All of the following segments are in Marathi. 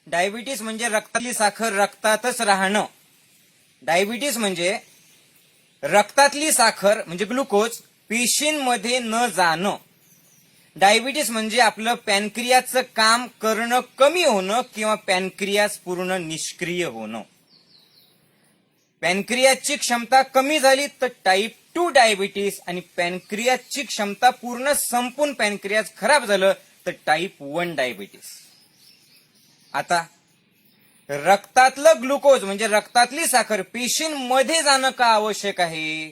डायबिटीस म्हणजे रक्तातली साखर रक्तातच राहणं. डायबिटीस म्हणजे रक्तातली साखर म्हणजे ग्लुकोज पेशींमध्ये न जाणं. डायबिटीस म्हणजे आपलं पॅनक्रियाचं काम करणं कमी होणं किंवा पॅनक्रियास पूर्ण निष्क्रिय होणं. पॅनक्रियाची क्षमता कमी झाली तर टाईप 2 डायबिटीस, आणि पॅनक्रियाची क्षमता पूर्ण संपून पॅनक्रियास खराब झालं तर टाईप 1 डायबिटीस. आता रक्तातलं ग्लुकोज म्हणजे रक्तातली साखर पेशींमध्ये जाणं का आवश्यक आहे?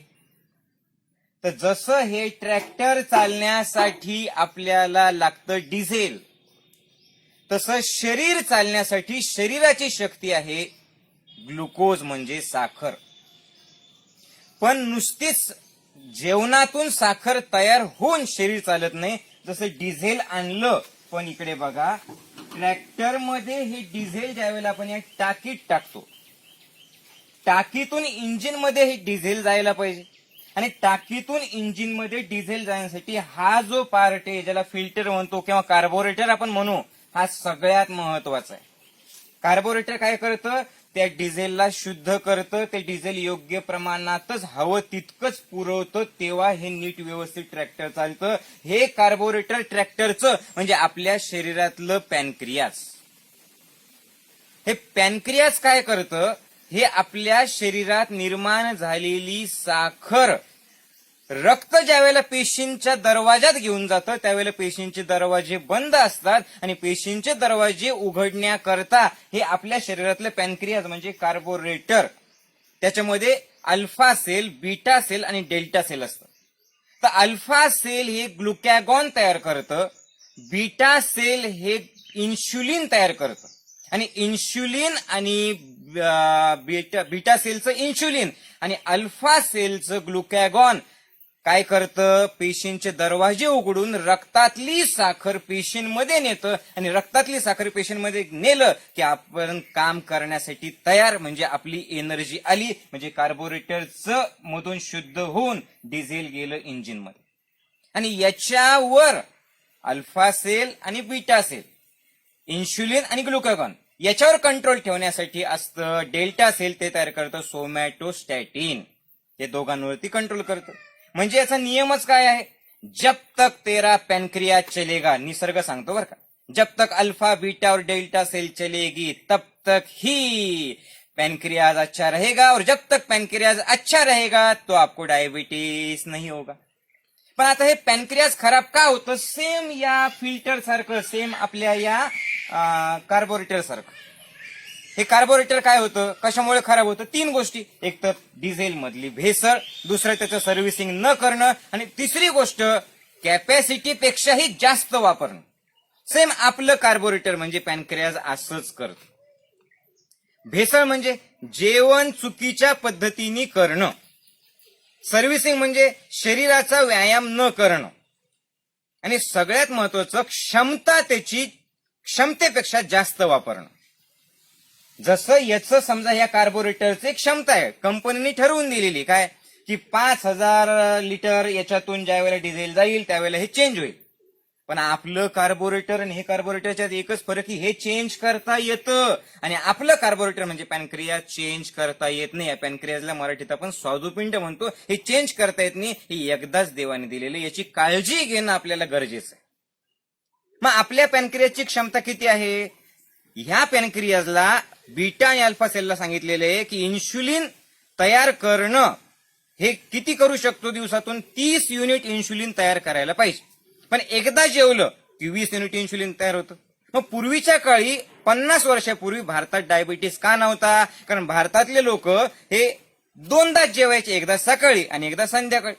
तर जसं हे ट्रॅक्टर चालण्यासाठी आपल्याला लागतं डिझेल, तसं शरीर चालण्यासाठी शरीराची शक्ती आहे ग्लुकोज म्हणजे साखर. पण नुसतीच जेवणातून साखर तयार होऊन शरीर चालत नाही. जसं डिझेल आणलं, पण इकडे बघा, ट्रॅक्टरमध्ये हे डिझेल ज्यावेळेला आपण या टाकीत टाकतो, टाकीतून इंजिनमध्ये हे डिझेल जायला पाहिजे, आणि टाकीतून इंजिनमध्ये डिझेल जाण्यासाठी हा जो पार्ट आहे ज्याला फिल्टर म्हणतो किंवा कार्बोरेटर आपण म्हणू, हा सगळ्यात महत्वाचा आहे. कार्बोरेटर काय करतं? त्या डिझेलला शुद्ध करतं, ते डिझेल योग्य प्रमाणातच हवं तितकंच पुरवतं, तेव्हा हे नीट व्यवस्थित ट्रॅक्टर चालतं. हे कार्बोरेटर ट्रॅक्टरचं म्हणजे आपल्या शरीरातलं पॅनक्रियास. हे पॅनक्रियास काय करतं? हे आपल्या शरीरात निर्माण झालेली साखर रक्त ज्यावेळेला पेशींच्या दरवाजात घेऊन जातं त्यावेळेला पेशींचे दरवाजे बंद असतात, आणि पेशींचे दरवाजे उघडण्याकरता हे आपल्या शरीरातलं पॅनक्रियाज म्हणजे कार्बोरेटर, त्याच्यामध्ये अल्फा सेल, बीटा सेल आणि डेल्टा सेल असतं. तर अल्फा सेल हे ग्लुकॅगॉन तयार करतं, बीटा सेल हे इन्शुलिन तयार करतं, आणि इन्शुलिन आणि बीटा सेलचं इन्शुलिन आणि अल्फा सेलचं ग्लुकॅगॉन काय करतं? पेशींचे दरवाजे उघडून रक्तातली साखर पेशींमध्ये नेतं, आणि रक्तातली साखर पेशींमध्ये नेलं की आपण काम करण्यासाठी तयार, म्हणजे आपली एनर्जी आली, म्हणजे कार्बोरेटरचं मधून शुद्ध होऊन डिझेल गेलं इंजिनमध्ये. आणि याच्यावर अल्फा सेल आणि बीटा सेल, इन्शुलिन आणि ग्लुकॅगॉन याच्यावर कंट्रोल ठेवण्यासाठी असतं डेल्टा सेल, ते तयार करतं सोमॅटोस्टॅटिन, हे दोघांवरती कंट्रोल करतं. म्हणजे याचा नियमच काय आहे? जब तक तेरा पॅनक्रियाज चलेगा, निसर्ग सांगतो बरं का, जब तक अल्फा बीटा और डेल्टा सेल चलेगी तब तक ही पैनक्रियाज अच्छा रहेगा, और जब तक पैनक्रियाज अच्छा रहेगा तो आपको डायबिटीज नहीं होगा. पण आता हे पॅनक्रियाज खराब का होतं? सेम या फिल्टर सारखं, सेम आपल्या या कार्बोरेटर सारखं. हे कार्बोरेटर काय होतं, कशामुळे खराब होतं? 3 गोष्टी. एक तर डिझेल मधली भेसळ, दुसरं त्याचं सर्व्हिसिंग न करणं, आणि तिसरी गोष्ट कॅपॅसिटी पेक्षाही जास्त वापरणं. सेम आपलं कार्बोरेटर म्हणजे पॅनक्रियाज असंच करतं. भेसळ म्हणजे जेवण चुकीच्या पद्धतीने करणं, सर्व्हिसिंग म्हणजे शरीराचा व्यायाम न करणं, आणि सगळ्यात महत्वाचं क्षमता त्याची क्षमतेपेक्षा जास्त वापरणं. जसं याचं समजा या कार्बोरेटरची क्षमता आहे, कंपनीने ठरवून दिलेली काय की 5000 लिटर याच्यातून ज्या वेळेला डिझेल जाईल त्यावेळेला हे चेंज होईल. पण आपलं कार्बोरेटर आणि हे कार्बोरेटरच्यात एकच फरक की हे चेंज करता येतं, आणि आपलं कार्बोरेटर म्हणजे पॅनक्रियाज चेंज करता येत नाही. या पॅनक्रियाजला मराठीत आपण स्वादुपिंड म्हणतो. हे चेंज करता येत नाही, हे एकदाच देवाने दिलेलं, याची काळजी घेणं आपल्याला गरजेचं आहे. मग आपल्या पॅनक्रियाजची क्षमता किती आहे? ह्या पॅनक्रियाजला बीटा आणि अल्फा सेलला सांगितलेलं आहे की इन्शुलिन तयार करणं हे किती करू शकतो? दिवसातून 30 युनिट इन्शुलिन तयार करायला पाहिजे. पण एकदा जेवलं की 20 युनिट इन्शुलिन तयार होतं. मग पूर्वीच्या काळी 50 वर्षापूर्वी भारतात डायबिटीस का नव्हता? कारण भारतातले लोक हे 2दाच जेवायचे, एकदा सकाळी आणि एकदा संध्याकाळी.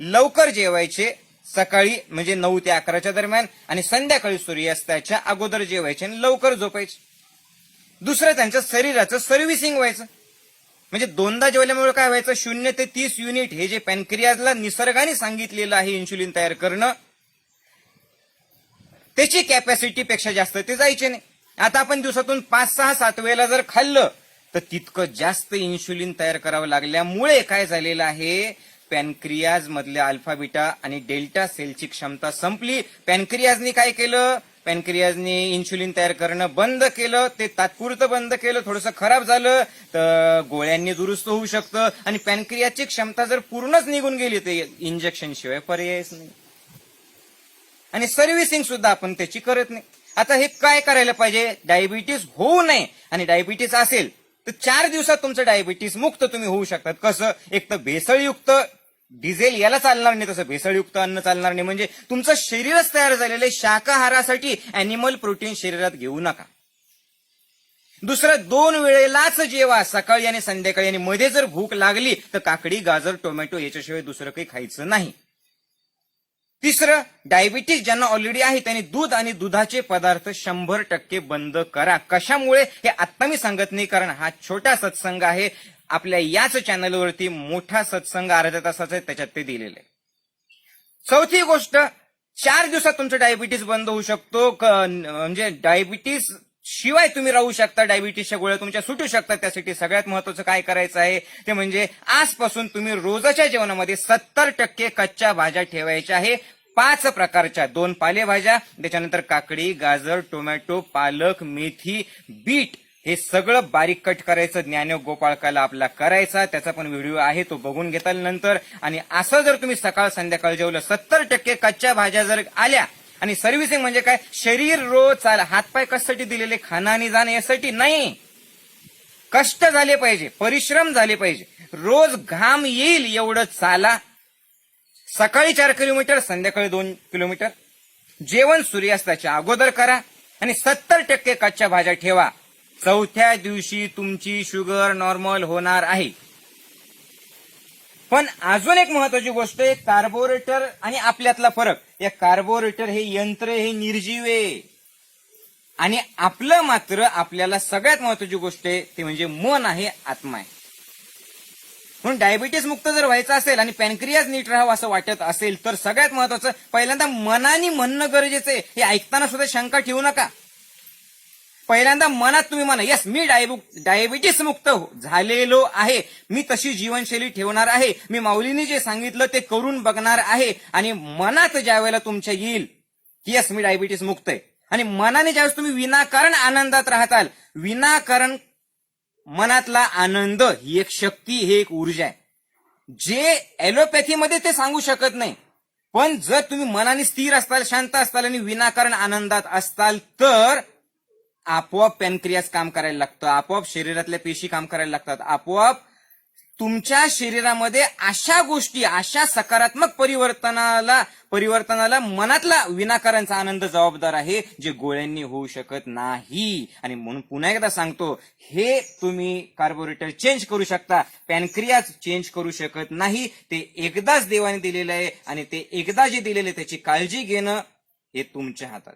लवकर जेवायचे सकाळी म्हणजे 9 ते 11च्या दरम्यान, आणि संध्याकाळी सूर्यास्ताच्या अगोदर जेवायचे आणि लवकर झोपायचे. दुसरं त्यांच्या शरीराचं सर्व्हिसिंग व्हायचं. म्हणजे 2दा जेवल्यामुळे काय व्हायचं? 0 ते 30 युनिट हे जे पॅनक्रियाजला निसर्गाने सांगितलेलं आहे इन्शुलिन तयार करणं, त्याची कॅपॅसिटी पेक्षा जास्त ते जायचे नाही. आता आपण दिवसातून 5, 6, 7 वेळेला जर खाल्लं तर तितकं जास्त इन्शुलिन तयार करावं लागल्यामुळे काय झालेलं आहे? पॅनक्रियाज मधल्या अल्फा बीटा आणि डेल्टा सेलची क्षमता संपली. पॅनक्रियाजनी काय केलं? पॅनक्रियाजने इन्शुलिन तयार करणं बंद केलं, ते तात्पुरतं बंद केलं, थोडंसं खराब झालं तर गोळ्यांनी दुरुस्त होऊ शकतं. आणि पॅनक्रियाची क्षमता जर पूर्णच निघून गेली तर इंजेक्शन शिवाय पर्यायच नाही. आणि सर्व्हिसिंग सुद्धा आपण त्याची करत नाही. आता हे काय करायला पाहिजे? डायबिटीस होऊ नये आणि डायबिटीस असेल तर 4 दिवसात तुमचं डायबिटीस मुक्त तुम्ही होऊ शकतात. कसं? एक तर भेसळयुक्त डिझेल याला चालणार नाही, तसं भेसळयुक्त अन्न चालणार नाही. म्हणजे तुमचं शरीरच तयार झालेलं आहे शाकाहारासाठी. अॅनिमल प्रोटीन शरीरात घेऊ नका. दुसरं, 2 वेळेलाच जेवा, सकाळी आणि संध्याकाळी. आणि मध्ये जर भूक लागली तर काकडी, गाजर, टोमॅटो याच्याशिवाय दुसरं काही खायचं नाही. तिसरं, डायबिटीस ज्यांना ऑलरेडी आहे त्यांनी दूध आणि दुधाचे पदार्थ 100% बंद करा. कशामुळे हे आत्ता मी सांगत नाही, कारण हा छोटा सत्संग आहे. आपल्या याच चॅनलवरती मोठा सत्संग अर्ध्या तासाचा आहे, त्याच्यात ते दिलेलं आहे. चौथी गोष्ट, 4 दिवसात तुमचं डायबिटीस बंद होऊ शकतो. म्हणजे डायबिटीस शिवाय तुम्ही राहू शकता, डायबिटीसच्या गोळ्या तुमच्या सुटू शकतात. त्यासाठी सगळ्यात महत्वाचं काय करायचं आहे ते म्हणजे आजपासून तुम्ही रोजच्या जेवणामध्ये 70% कच्च्या भाज्या ठेवायच्या आहे. 5 प्रकारच्या, 2 पालेभाज्या, त्याच्यानंतर काकडी, गाजर, टोमॅटो, पालक, मेथी, बीट, हे सगळं बारीक कट करायचं. ज्ञानयोग गोपाळकाला आपला करायचा, त्याचा पण व्हिडिओ आहे, तो बघून घेताल नंतर. आणि असं जर तुम्ही सकाळ संध्याकाळ जेवलं, 70% कच्च्या भाज्या जर आल्या. आणि सर्व्हिसिंग म्हणजे काय? शरीर रोज चाल, हातपाय कशासाठी दिलेले? खाणं आणि जाणं यासाठी नाही. कष्ट झाले पाहिजे, परिश्रम झाले पाहिजे, रोज घाम येईल एवढं चाला. सकाळी 4 किलोमीटर, संध्याकाळी 2 किलोमीटर. जेवण सूर्यास्ताच्या अगोदर करा आणि 70% कच्च्या भाज्या ठेवा. 4थ्या दिवशी तुमची शुगर नॉर्मल होणार आहे. पण अजून एक महत्वाची गोष्ट आहे, कार्बोरेटर आणि आपल्यातला फरक. या कार्बोरेटर हे यंत्र हे निर्जीव आहे आणि आपलं मात्र, आपल्याला सगळ्यात महत्वाची गोष्ट आहे ते म्हणजे मन आहे, आत्मा आहे. म्हणून डायबिटीस मुक्त जर व्हायचं असेल आणि पॅनक्रियाज नीट राहावं असं वाटत असेल तर सगळ्यात महत्वाचं, पहिल्यांदा मनाने म्हणणं गरजेचं आहे. हे ऐकताना सुद्धा शंका ठेवू नका. पहिल्यांदा मनात तुम्ही म्हणा, यस मी डायबिटीस मुक्त झालेलो आहे, मी तशी जीवनशैली ठेवणार आहे, मी माऊलीने जे सांगितलं ते करून बघणार आहे. आणि मनात ज्या वेळेला तुमच्या येईल की यस मी डायबिटीस मुक्त आहे, आणि मनाने ज्यावेळेस तुम्ही विनाकारण आनंदात राहताल, विनाकारण मनातला आनंद ही एक शक्ती, ही एक ऊर्जा आहे, जे ॲलोपॅथीमध्ये ते सांगू शकत नाही. पण जर तुम्ही मनाने स्थिर असताल, शांत असताल आणि विनाकारण आनंदात असताल तर आपोआप पॅनक्रियास काम करायला लागतं, आपोआप शरीरातल्या पेशी काम करायला लागतात, आपोआप तुमच्या शरीरामध्ये अशा गोष्टी, अशा सकारात्मक परिवर्तनाला मनातला विनाकारांचा आनंद जबाबदार आहे, जे गोळ्यांनी होऊ शकत नाही. आणि म्हणून पुन्हा एकदा सांगतो, हे तुम्ही कार्बोरेटर चेंज करू शकता, पॅनक्रियाज चेंज करू शकत नाही. ते एकदाच देवाने दिलेलं आहे आणि ते एकदा जे दिलेलं आहे त्याची काळजी घेणं हे तुमच्या हातात.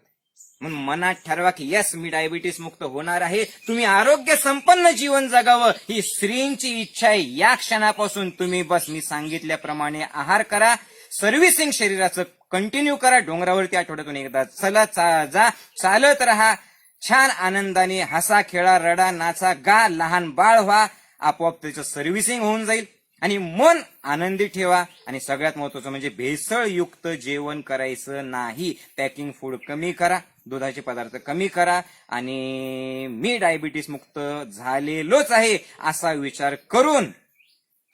म्हणून मनात ठरवा की यस मी डायबिटीस मुक्त होणार आहे. तुम्ही आरोग्य संपन्न जीवन जगावं ही श्रींची इच्छा आहे. या क्षणापासून तुम्ही बस मी सांगितल्याप्रमाणे आहार करा, सर्व्हिसिंग शरीराचं कंटिन्यू करा. डोंगरावरती आठवड्यातून एकदा चला, जा, चालत राहा, छान आनंदाने हसा, खेळा, रडा, नाचा, गा, लहान बाळ व्हा. आपोआप त्याचं सर्व्हिसिंग होऊन जाईल. आणि मन आनंदी ठेवा. आणि सगळ्यात महत्वाचं म्हणजे भेसळयुक्त जेवण करायचं नाही. पॅकिंग फूड कमी करा, दुधाचे पदार्थ कमी करा. आणि मी डायबिटीस मुक्त झालेलोच आहे असा विचार करून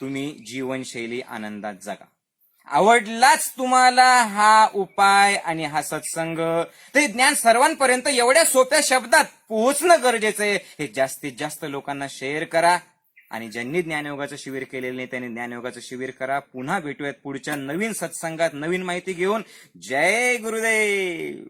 तुम्ही जीवनशैली आनंदात जगा. आवडलाच तुम्हाला हा उपाय आणि हा सत्संग, ते ज्ञान सर्वांपर्यंत एवढ्या सोप्या शब्दात पोहोचणं गरजेचं आहे. हे जास्तीत जास्त लोकांना शेअर करा. आणि ज्यांनी ज्ञानयोगाचं शिबिर केलेलं नाही त्यांनी ज्ञानयोगाचं शिबिर करा. पुन्हा भेटूयात पुढच्या नवीन सत्संगात नवीन माहिती घेऊन. जय गुरुदेव.